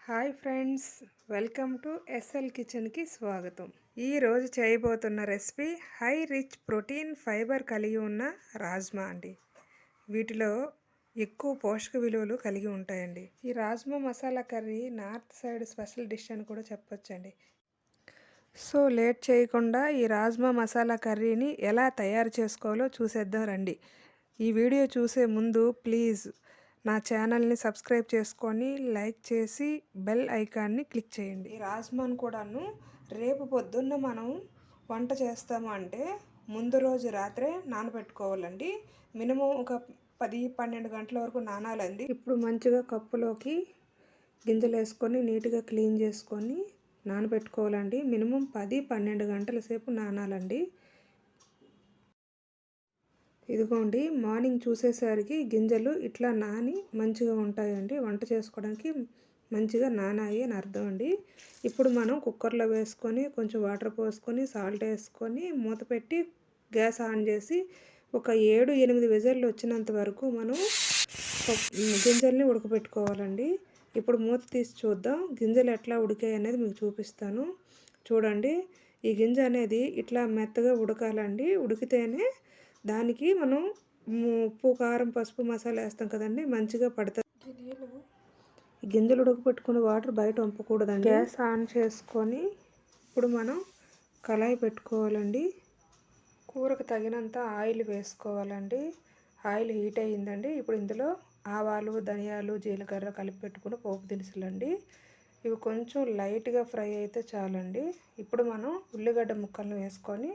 Hi friends, welcome to SL కిచెన్కి స్వాగతం. ఈరోజు చేయబోతున్న recipe high rich protein fibre కలిగి ఉన్న రాజ్మా అండి. వీటిలో ఎక్కువ పోషక విలువలు కలిగి ఉంటాయండి. ఈ rajma masala curry north side special dish అని కూడా చెప్పొచ్చండి. సో లేట్ చేయకుండా ఈ రాజ్మా మసాలా కర్రీని ఎలా తయారు చేసుకోవాలో చూసేద్దాం రండి. ఈ వీడియో చూసే ముందు ప్లీజ్ నా ఛానల్ని సబ్స్క్రైబ్ చేసుకొని లైక్ చేసి బెల్ ఐకాన్ని క్లిక్ చేయండి. ఈ రాజ్మాను కూడాను రేపు పొద్దున్న మనం వంట చేస్తాము అంటే ముందు రోజు రాత్రే నానబెట్టుకోవాలండి. మినిమం ఒక 10-12 గంటల వరకు నానాలండి. ఇప్పుడు మంచిగా కప్పులోకి గింజలు వేసుకొని నీట్గా క్లీన్ చేసుకొని నానబెట్టుకోవాలండి. మినిమం 10-12 గంటల సేపు నానాలండి. ఇదిగోండి, మార్నింగ్ చూసేసరికి గింజలు ఇట్లా నాని మంచిగా ఉంటాయండి. వంట చేసుకోవడానికి మంచిగా నానాయి అని అర్థం అండి. ఇప్పుడు మనం కుక్కర్లో వేసుకొని కొంచెం వాటర్ పోసుకొని సాల్ట్ వేసుకొని మూత పెట్టి గ్యాస్ ఆన్ చేసి ఒక 7-8 విజిల్లు వచ్చినంత వరకు మనం గింజల్ని ఉడకబెట్టుకోవాలండి. ఇప్పుడు మూత తీసి చూద్దాం గింజలు ఎట్లా ఉడికాయి అనేది మీకు చూపిస్తాను. చూడండి, ఈ గింజ అనేది ఇట్లా మెత్తగా ఉడకాలండి. ఉడికితేనే దానికి మనం ఉప్పు, కారం, పసుపు, మసాలా వేస్తాం కదండి, మంచిగా పడుతుంది. గింజలు ఉడకపెట్టుకుని వాటర్ బయట వంపకూడదండి. గ్యాస్ ఆన్ చేసుకొని ఇప్పుడు మనం కళాయి పెట్టుకోవాలండి. కూరకు తగినంత ఆయిల్ వేసుకోవాలండి. ఆయిల్ హీట్ అయ్యిందండి. ఇప్పుడు ఇందులో ఆవాలు, ధనియాలు, జీలకర్ర కలిపి పెట్టుకుని పోపు దినుసులండి. ఇవి కొంచెం లైట్గా ఫ్రై అయితే చాలండి. ఇప్పుడు మనం ఉల్లిగడ్డ ముక్కలను వేసుకొని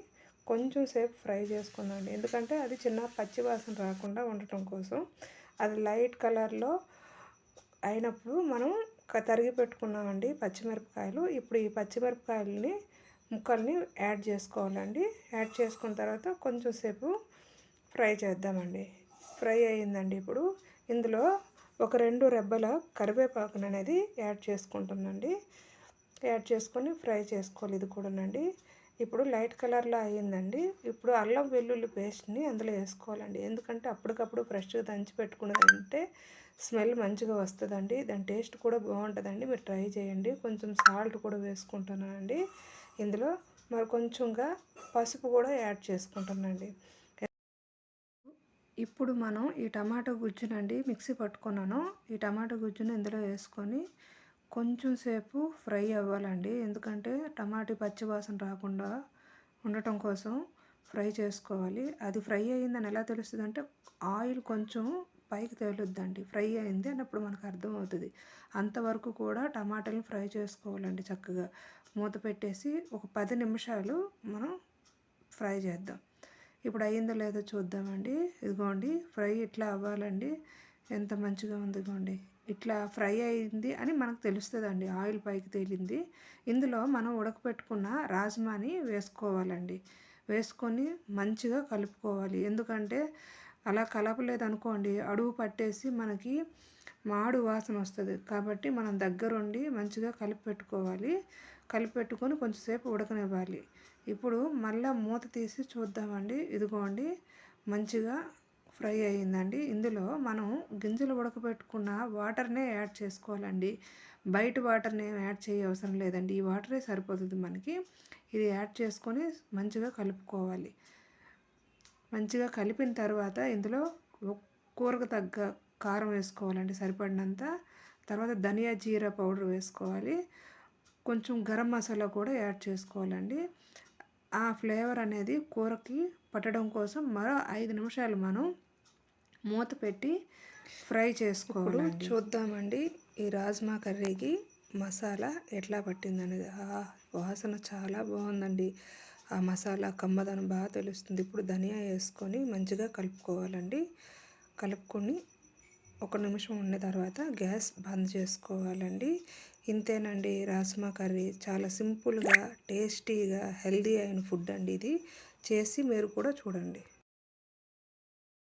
కొంచెం సేపు ఫ్రై చేసుకుందామండి. ఎందుకంటే అది చిన్న పచ్చి వాసన రాకుండా ఉండటం కోసం. అది లైట్ కలర్లో అయినప్పుడు మనం తరిగి పెట్టుకున్నామండి పచ్చిమిరపకాయలు. ఇప్పుడు ఈ పచ్చిమిరపకాయలని ముక్కల్ని యాడ్ చేసుకోవాలండి. యాడ్ చేసుకున్న తర్వాత కొంచెం సేపు ఫ్రై చేద్దామండి. ఫ్రై అయ్యిందండి. ఇప్పుడు ఇందులో ఒక 2 రెబ్బల కరివేపాకును అనేది యాడ్ చేసుకుంటున్నాండి. యాడ్ చేసుకొని ఫ్రై చేసుకోవాలి ఇది కూడానండి. ఇప్పుడు లైట్ కలర్లో అయ్యిందండి. ఇప్పుడు అల్లం వెల్లుల్లి పేస్ట్ని అందులో వేసుకోవాలండి. ఎందుకంటే అప్పటికప్పుడు ఫ్రెష్గా దంచి పెట్టుకున్నదంటే స్మెల్ మంచిగా వస్తుందండి. దాని టేస్ట్ కూడా బాగుంటుందండి. మీరు ట్రై చేయండి. కొంచెం సాల్ట్ కూడా వేసుకుంటున్నానండి. ఇందులో మరి కొంచెంగా పసుపు కూడా యాడ్ చేసుకుంటున్నానండి. ఇప్పుడు మనం ఈ టమాటో గుజ్జునండి మిక్సీ పట్టుకున్నాను. ఈ టమాటో గుజ్జును ఇందులో వేసుకొని కొంచెం సేపు ఫ్రై అవ్వాలండి. ఎందుకంటే టమాటా పచ్చి వాసన రాకుండా ఉండటం కోసం ఫ్రై చేసుకోవాలి. అది ఫ్రై అయ్యిందని ఎలా తెలుస్తుంది అంటే ఆయిల్ కొంచెం పైకి తేలుద్దండి. ఫ్రై అయింది అన్నప్పుడు మనకు అర్థమవుతుంది. అంతవరకు కూడా టమాటాలను ఫ్రై చేసుకోవాలండి. చక్కగా మూత పెట్టేసి ఒక 10 నిమిషాలు మనం ఫ్రై చేద్దాం. ఇప్పుడు అయ్యిందో లేదో చూద్దామండి. ఇదిగోండి, ఫ్రై ఇట్లా అవ్వాలండి. ఎంత మంచిగా ఉంది. ఇదిగోండి, ఇట్లా ఫ్రై అయింది అని మనకు తెలుస్తుందండి. ఆయిల్ పైకి తేలింది. ఇందులో మనం ఉడకపెట్టుకున్న రాజ్మాని వేసుకోవాలండి. వేసుకొని మంచిగా కలుపుకోవాలి. ఎందుకంటే అలా కలపలేదు అనుకోండి అడుగు పట్టేసి మనకి మాడు వాసన వస్తుంది. కాబట్టి మనం దగ్గరుండి మంచిగా కలిపి పెట్టుకోవాలి. కలిపి పెట్టుకొని కొంచెంసేపు ఉడకనివ్వాలి. ఇప్పుడు మళ్ళీ మూత తీసి చూద్దామండి. ఇదిగోండి, మంచిగా ఫ్రై అయ్యిందండి. ఇందులో మనం గింజలు ఉడకబెట్టుకున్న వాటర్నే యాడ్ చేసుకోవాలండి. బయట వాటర్ని ఏం యాడ్ చేయ అవసరం లేదండి. ఈ వాటరే సరిపోతుంది మనకి. ఇది యాడ్ చేసుకొని మంచిగా కలుపుకోవాలి. మంచిగా కలిపిన తర్వాత ఇందులో కూరకు తగ్గ కారం వేసుకోవాలండి సరిపడినంత. తర్వాత ధనియా జీరా పౌడర్ వేసుకోవాలి. కొంచెం గరం మసాలా కూడా యాడ్ చేసుకోవాలండి. ఆ ఫ్లేవర్ అనేది కూరకి పట్టడం కోసం మరో 5 నిమిషాలు మనం మూత పెట్టి ఫ్రై చేసుకోవాలి. చూద్దామండి ఈ రాజ్మా కర్రీకి మసాలా ఎట్లా పట్టిందనేది. వాసన చాలా బాగుందండి. ఆ మసాలా కమ్మదనం బాగా తెలుస్తుంది. ఇప్పుడు ధనియా వేసుకొని మంచిగా కలుపుకోవాలండి. కలుపుకొని 1 నిమిషం ఉన్న తర్వాత గ్యాస్ బంద్ చేసుకోవాలండి. ఇంతేనండి రాజ్మా కర్రీ. చాలా సింపుల్గా, టేస్టీగా, హెల్దీ అయిన ఫుడ్ అండి ఇది. చేసి మీరు కూడా చూడండి.